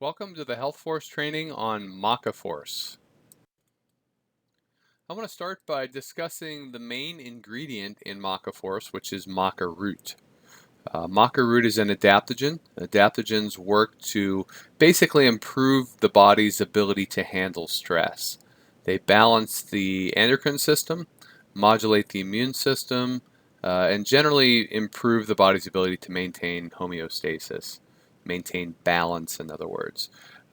Welcome to the Health Force training on MacaForce. I'm going to start by discussing the main ingredient in MacaForce, which is maca root. Maca root is an adaptogen. Adaptogens work to basically improve the body's ability to handle stress. They balance the endocrine system, modulate the immune system, and generally improve the body's ability to maintain homeostasis, maintain balance, in other words.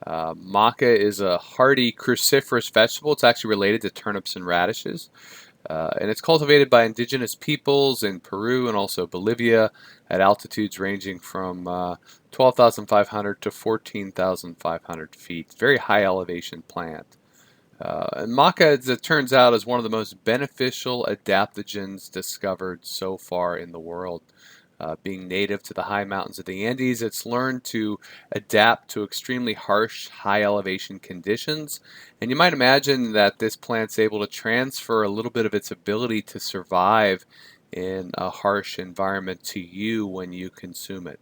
Maca is a hardy cruciferous vegetable. It's actually related to turnips and radishes. And it's cultivated by indigenous peoples in Peru and also Bolivia at altitudes ranging from 12,500 to 14,500 feet. It's a very high elevation plant. And maca, as it turns out, is one of the most beneficial adaptogens discovered so far in the world. Being native to the high mountains of the Andes, it's learned to adapt to extremely harsh, high elevation conditions. And you might imagine that this plant's able to transfer a little bit of its ability to survive in a harsh environment to you when you consume it.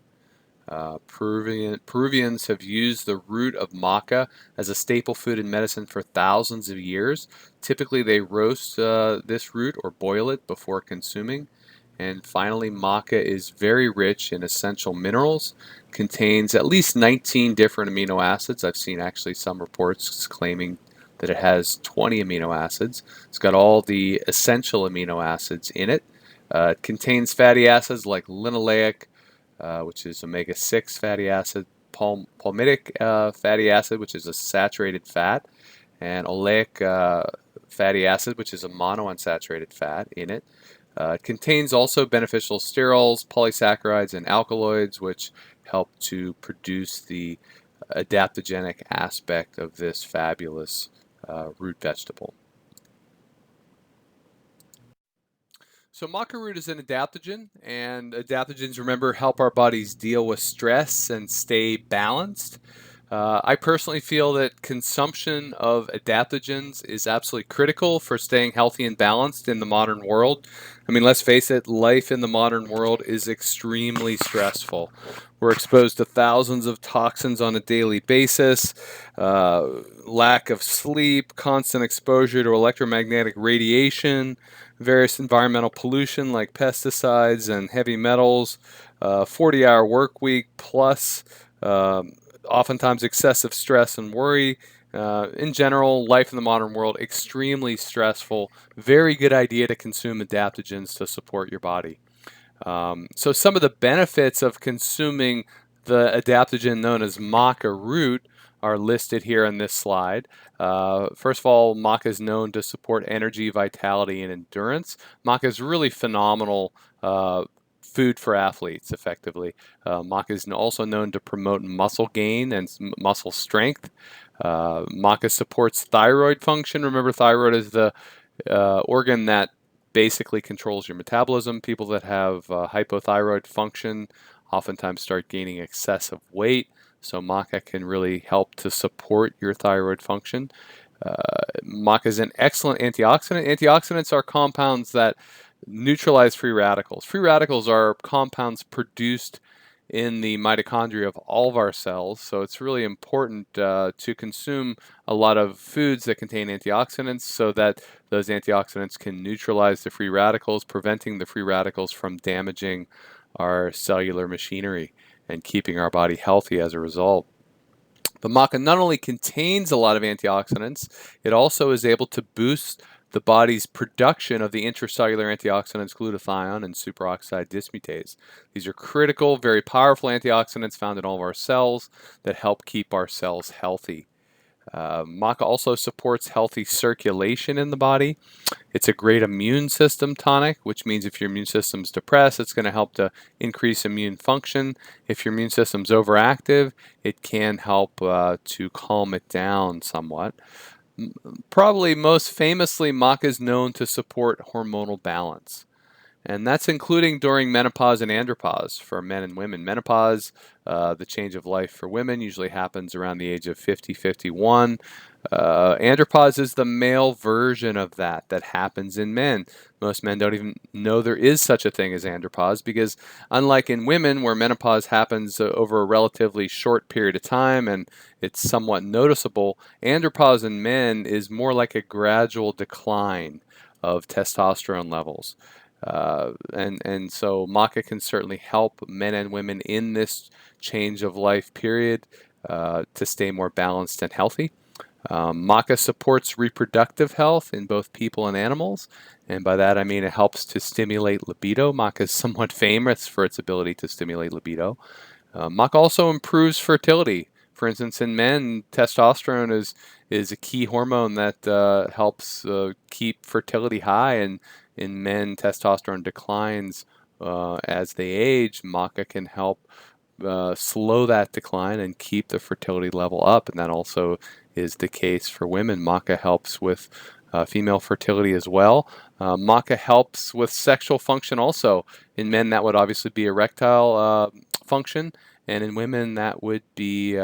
Peruvians have used the root of maca as a staple food in medicine for thousands of years. Typically, they roast this root or boil it before consuming. And finally, maca is very rich in essential minerals, contains at least 19 different amino acids. I've seen actually some reports claiming that it has 20 amino acids. It's got all the essential amino acids in it. It contains fatty acids like linoleic, which is omega-6 fatty acid, palmitic fatty acid, which is a saturated fat, and oleic fatty acid, which is a monounsaturated fat in it. It contains also beneficial sterols, polysaccharides, and alkaloids, which help to produce the adaptogenic aspect of this fabulous root vegetable. So maca root is an adaptogen, and adaptogens, remember, help our bodies deal with stress and stay balanced. I personally feel that consumption of adaptogens is absolutely critical for staying healthy and balanced in the modern world. I mean, let's face it, life in the modern world is extremely stressful. We're exposed to thousands of toxins on a daily basis, lack of sleep, constant exposure to electromagnetic radiation, various environmental pollution like pesticides and heavy metals, 40-hour work week plus oftentimes excessive stress and worry. In general, life in the modern world, extremely stressful. Very good idea to consume adaptogens to support your body. So some of the benefits of consuming the adaptogen known as maca root are listed here on this slide. First of all, maca is known to support energy, vitality, and endurance. Maca is really phenomenal food for athletes, effectively. Maca is also known to promote muscle gain and muscle strength. Maca supports thyroid function. Remember, thyroid is the organ that basically controls your metabolism. People that have hypothyroid function oftentimes start gaining excessive weight. So maca can really help to support your thyroid function. Maca is an excellent antioxidant. Antioxidants are compounds that neutralize free radicals. Free radicals are compounds produced in the mitochondria of all of our cells, so it's really important to consume a lot of foods that contain antioxidants so that those antioxidants can neutralize the free radicals, preventing the free radicals from damaging our cellular machinery and keeping our body healthy as a result. But maca not only contains a lot of antioxidants, it also is able to boost the body's production of the intracellular antioxidants glutathione and superoxide dismutase. These are critical, very powerful antioxidants found in all of our cells that help keep our cells healthy. Maca also supports healthy circulation in the body. It's a great immune system tonic, which means if your immune system's depressed, it's going to help to increase immune function. If your immune system's overactive, it can help to calm it down somewhat. Probably most famously, maca is known to support hormonal balance. And that's including during menopause and andropause for men and women. Menopause, the change of life for women, usually happens around the age of 50, 51. Andropause is the male version of that happens in men. Most men don't even know there is such a thing as andropause because, unlike in women, where menopause happens over a relatively short period of time and it's somewhat noticeable, andropause in men is more like a gradual decline of testosterone levels. And so Maca can certainly help men and women in this change of life period to stay more balanced and healthy. Maca supports reproductive health in both people and animals, and by that I mean it helps to stimulate libido. Maca is somewhat famous for its ability to stimulate libido. Maca also improves fertility. For instance, in men, testosterone is a key hormone that helps keep fertility high, and in men, testosterone declines as they age. Maca can help slow that decline and keep the fertility level up, and that also is the case for women. Maca helps with female fertility as well. Maca helps with sexual function also. In men, that would obviously be erectile function, and in women, that would be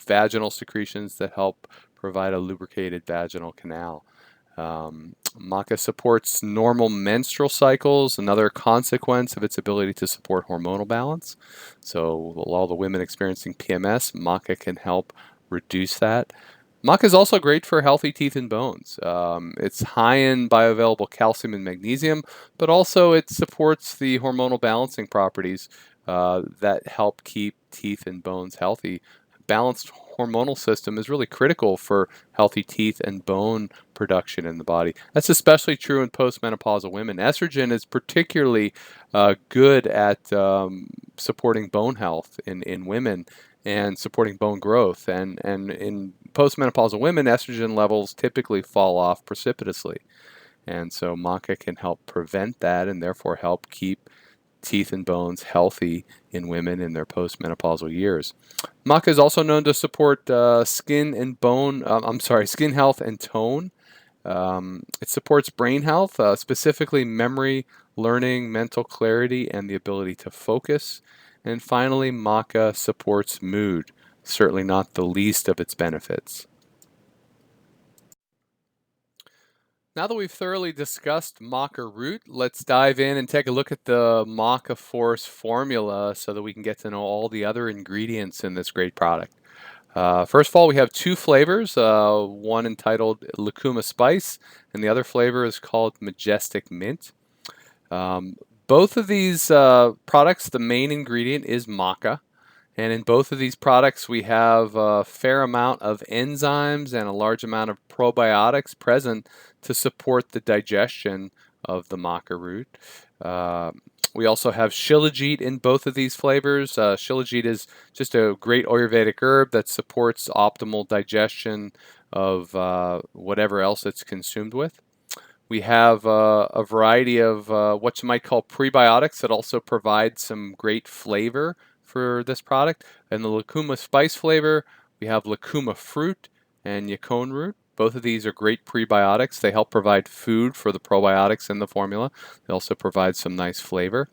vaginal secretions that help provide a lubricated vaginal canal. Maca supports normal menstrual cycles, another consequence of its ability to support hormonal balance. So all the women experiencing PMS, Maca can help reduce that. Maca is also great for healthy teeth and bones. It's high in bioavailable calcium and magnesium, but also it supports the hormonal balancing properties that help keep teeth and bones healthy. Balanced hormonal system is really critical for healthy teeth and bone production in the body. That's especially true in postmenopausal women. Estrogen is particularly good at supporting bone health in women and supporting bone growth. And in postmenopausal women, estrogen levels typically fall off precipitously. And so Maca can help prevent that and therefore help keep teeth and bones healthy in women in their postmenopausal years. Maca is also known to support skin and bone, skin health and tone. It supports brain health, specifically memory, learning, mental clarity, and the ability to focus. And finally, Maca supports mood, certainly not the least of its benefits. Now that we've thoroughly discussed Maca root, let's dive in and take a look at the MacaForce formula so that we can get to know all the other ingredients in this great product. First of all, we have two flavors, one entitled Lucuma Spice, and the other flavor is called Majestic Mint. Both of these products, the main ingredient is maca. And in both of these products, we have a fair amount of enzymes and a large amount of probiotics present to support the digestion of the maca root. We also have shilajit in both of these flavors. Shilajit is just a great Ayurvedic herb that supports optimal digestion of whatever else it's consumed with. We have a variety of what you might call prebiotics that also provide some great flavor for this product. In the Lucuma spice flavor, we have Lucuma fruit and yacon root. Both of these are great prebiotics. They help provide food for the probiotics in the formula. They also provide some nice flavor.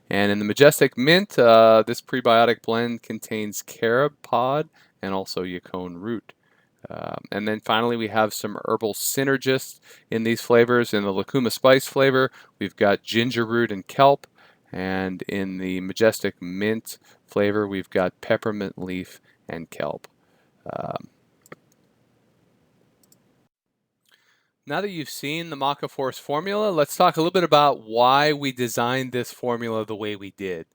And in the Majestic Mint, this prebiotic blend contains carob pod and also yacon root. And then finally, we have some herbal synergists in these flavors. In the Lucuma spice flavor, we've got ginger root and kelp. And in the Majestic Mint flavor, we've got peppermint leaf and kelp. Now that you've seen the MacaForce formula, let's talk a little bit about why we designed this formula the way we did.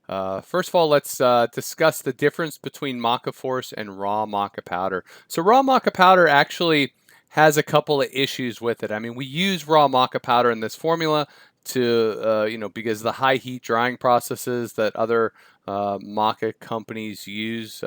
First of all, let's discuss the difference between MacaForce and raw maca powder. So raw maca powder actually has a couple of issues with it. I mean, we use raw maca powder in this formula to, because the high heat drying processes that other maca companies use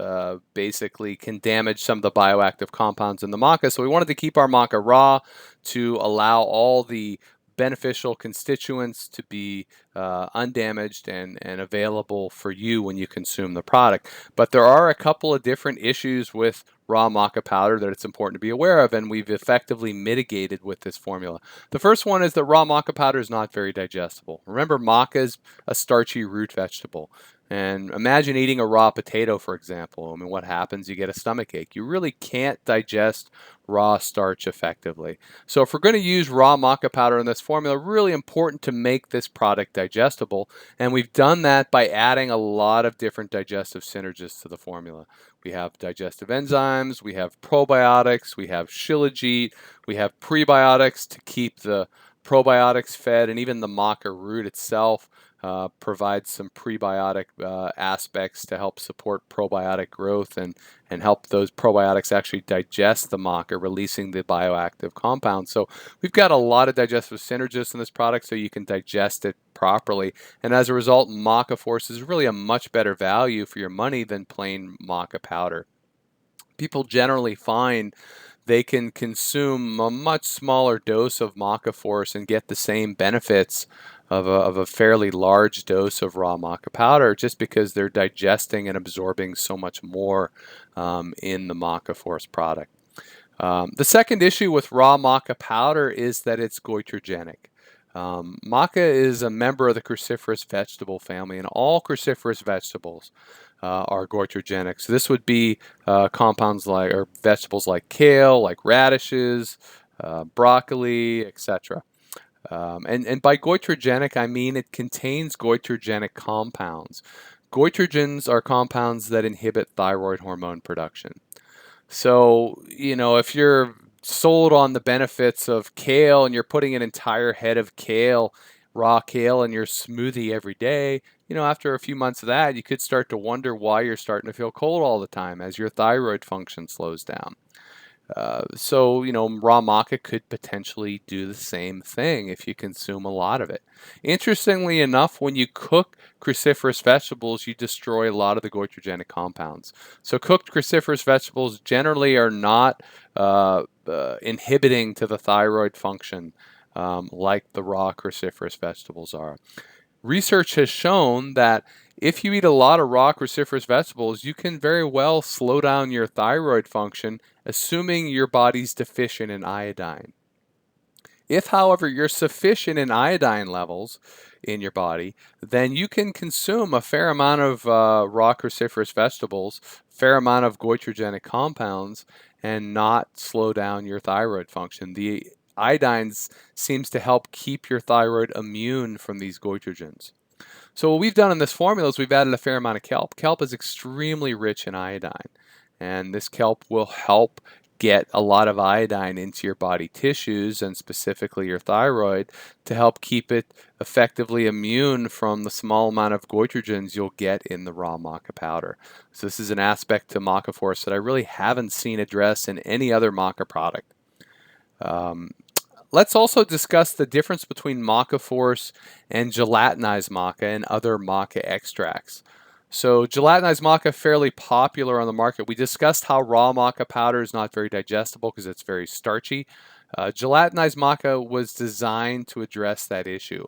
basically can damage some of the bioactive compounds in the maca. So we wanted to keep our maca raw to allow all the beneficial constituents to be undamaged and available for you when you consume the product. But there are a couple of different issues with raw maca powder that it's important to be aware of, and we've effectively mitigated with this formula. The first one is that raw maca powder is not very digestible. Remember, maca is a starchy root vegetable. And imagine eating a raw potato, for example. I mean, what happens? You get a stomach ache. You really can't digest raw starch effectively. So if we're going to use raw maca powder in this formula, really important to make this product digestible. And we've done that by adding a lot of different digestive synergists to the formula. We have digestive enzymes, we have probiotics, we have shilajit, we have prebiotics to keep the probiotics fed, and even the maca root itself provides some prebiotic aspects to help support probiotic growth and help those probiotics actually digest the maca, releasing the bioactive compounds. So we've got a lot of digestive synergists in this product so you can digest it properly. And as a result, MacaForce is really a much better value for your money than plain maca powder. People generally find they can consume a much smaller dose of MacaForce and get the same benefits of a fairly large dose of raw maca powder, just because they're digesting and absorbing so much more in the MacaForce product. The second issue with raw maca powder is that it's goitrogenic. Maca is a member of the cruciferous vegetable family, and all cruciferous vegetables are goitrogenic. So this would be compounds like, or vegetables like kale, like radishes, broccoli, etc. And by goitrogenic, I mean it contains goitrogenic compounds. Goitrogens are compounds that inhibit thyroid hormone production. So, you know, if you're sold on the benefits of kale and you're putting an entire head of kale, raw kale, in your smoothie every day, you know, after a few months of that, you could start to wonder why you're starting to feel cold all the time as your thyroid function slows down. So, you know, raw maca could potentially do the same thing if you consume a lot of it. Interestingly enough, when you cook cruciferous vegetables, you destroy a lot of the goitrogenic compounds. So cooked cruciferous vegetables generally are not inhibiting to the thyroid function like the raw cruciferous vegetables are. Research has shown that if you eat a lot of raw cruciferous vegetables, you can very well slow down your thyroid function, assuming your body's deficient in iodine. If, however, you're sufficient in iodine levels in your body, then you can consume a fair amount of raw cruciferous vegetables, fair amount of goitrogenic compounds, and not slow down your thyroid function. The iodine seems to help keep your thyroid immune from these goitrogens. So what we've done in this formula is we've added a fair amount of kelp. Kelp is extremely rich in iodine, and this kelp will help get a lot of iodine into your body tissues, and specifically your thyroid, to help keep it effectively immune from the small amount of goitrogens you'll get in the raw maca powder. So this is an aspect to MacaForce that I really haven't seen addressed in any other maca product. Let's also discuss the difference between MacaForce and gelatinized maca and other maca extracts. So gelatinized maca, fairly popular on the market. We discussed how raw maca powder is not very digestible because it's very starchy. Gelatinized maca was designed to address that issue.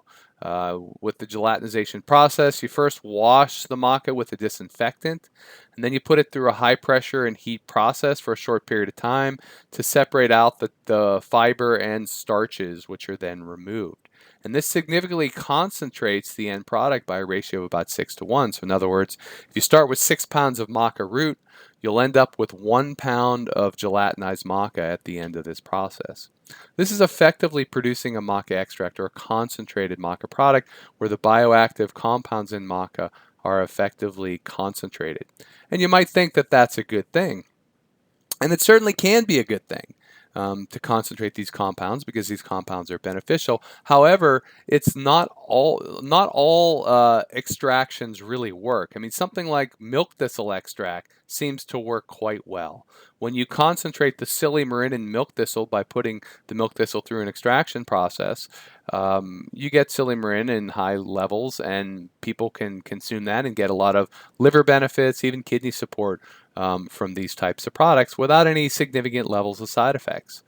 With the gelatinization process, you first wash the maca with a disinfectant, and then you put it through a high pressure and heat process for a short period of time to separate out the fiber and starches, which are then removed. And this significantly concentrates the end product by a ratio of about 6:1. So in other words, if you start with 6 pounds of maca root, you'll end up with 1 pound of gelatinized maca at the end of this process. This is effectively producing a maca extract, or a concentrated maca product, where the bioactive compounds in maca are effectively concentrated. And you might think that that's a good thing. And it certainly can be a good thing to concentrate these compounds, because these compounds are beneficial. However, it's not all extractions really work. I mean, something like milk thistle extract seems to work quite well. When you concentrate the silymarin in milk thistle by putting the milk thistle through an extraction process, you get silymarin in high levels, and people can consume that and get a lot of liver benefits, even kidney support from these types of products without any significant levels of side effects.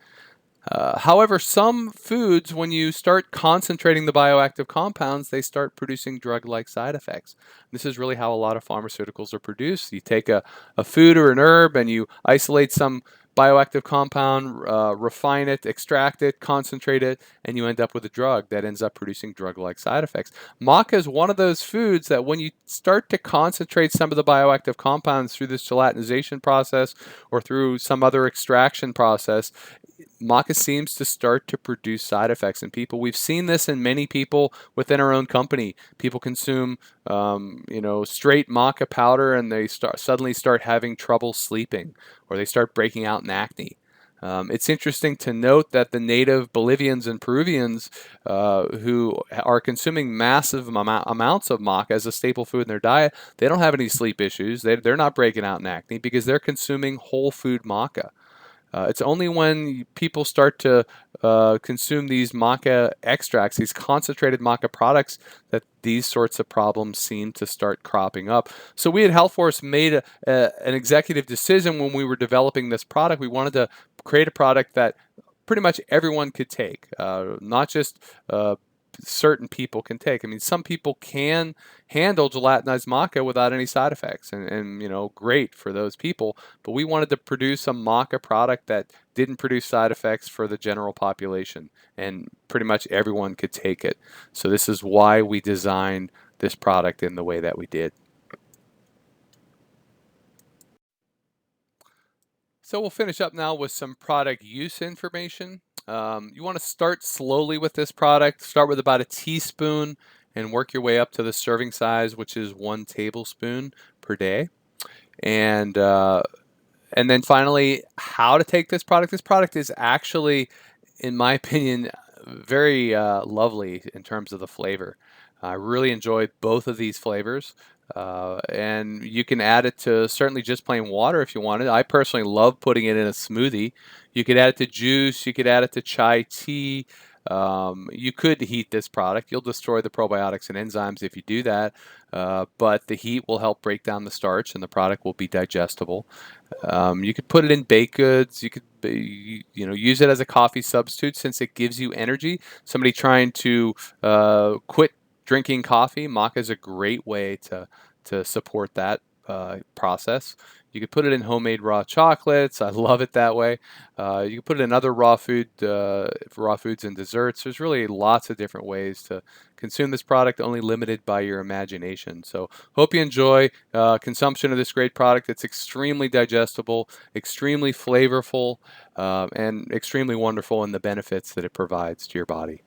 However, some foods, when you start concentrating the bioactive compounds, they start producing drug-like side effects. This is really how a lot of pharmaceuticals are produced. You take a food or an herb and you isolate some bioactive compound, refine it, extract it, concentrate it, and you end up with a drug that ends up producing drug-like side effects. Maca is one of those foods that when you start to concentrate some of the bioactive compounds through this gelatinization process or through some other extraction process, maca seems to start to produce side effects in people. We've seen this in many people within our own company. People consume, straight maca powder, and they suddenly start having trouble sleeping, or they start breaking out in acne. It's interesting to note that the native Bolivians and Peruvians who are consuming massive amounts of maca as a staple food in their diet, they don't have any sleep issues. They're not breaking out in acne because they're consuming whole food maca. It's only when people start to consume these maca extracts, these concentrated maca products, that these sorts of problems seem to start cropping up. So we at HealthForce made an executive decision when we were developing this product. We wanted to create a product that pretty much everyone could take, not just certain people can take. I mean, some people can handle gelatinized maca without any side effects, and great for those people. But we wanted to produce a maca product that didn't produce side effects for the general population, and pretty much everyone could take it. So this is why we designed this product in the way that we did. So we'll finish up now with some product use information. You want to start slowly with this product. Start with about a teaspoon and work your way up to the serving size, which is 1 tablespoon per day. And and then finally, how to take this product. This product is actually, in my opinion, very lovely in terms of the flavor. I really enjoy both of these flavors. And you can add it to certainly just plain water if you wanted. I personally love putting it in a smoothie. You could add it to juice. You could add it to chai tea. You could heat this product. You'll destroy the probiotics and enzymes if you do that. But the heat will help break down the starch and the product will be digestible. You could put it in baked goods. You could use it as a coffee substitute since it gives you energy. Somebody trying to quit drinking coffee, maca is a great way to support that process. You could put it in homemade raw chocolates. I love it that way. You can put it in other raw foods and desserts. There's really lots of different ways to consume this product, only limited by your imagination. So hope you enjoy consumption of this great product. It's extremely digestible, extremely flavorful, and extremely wonderful in the benefits that it provides to your body.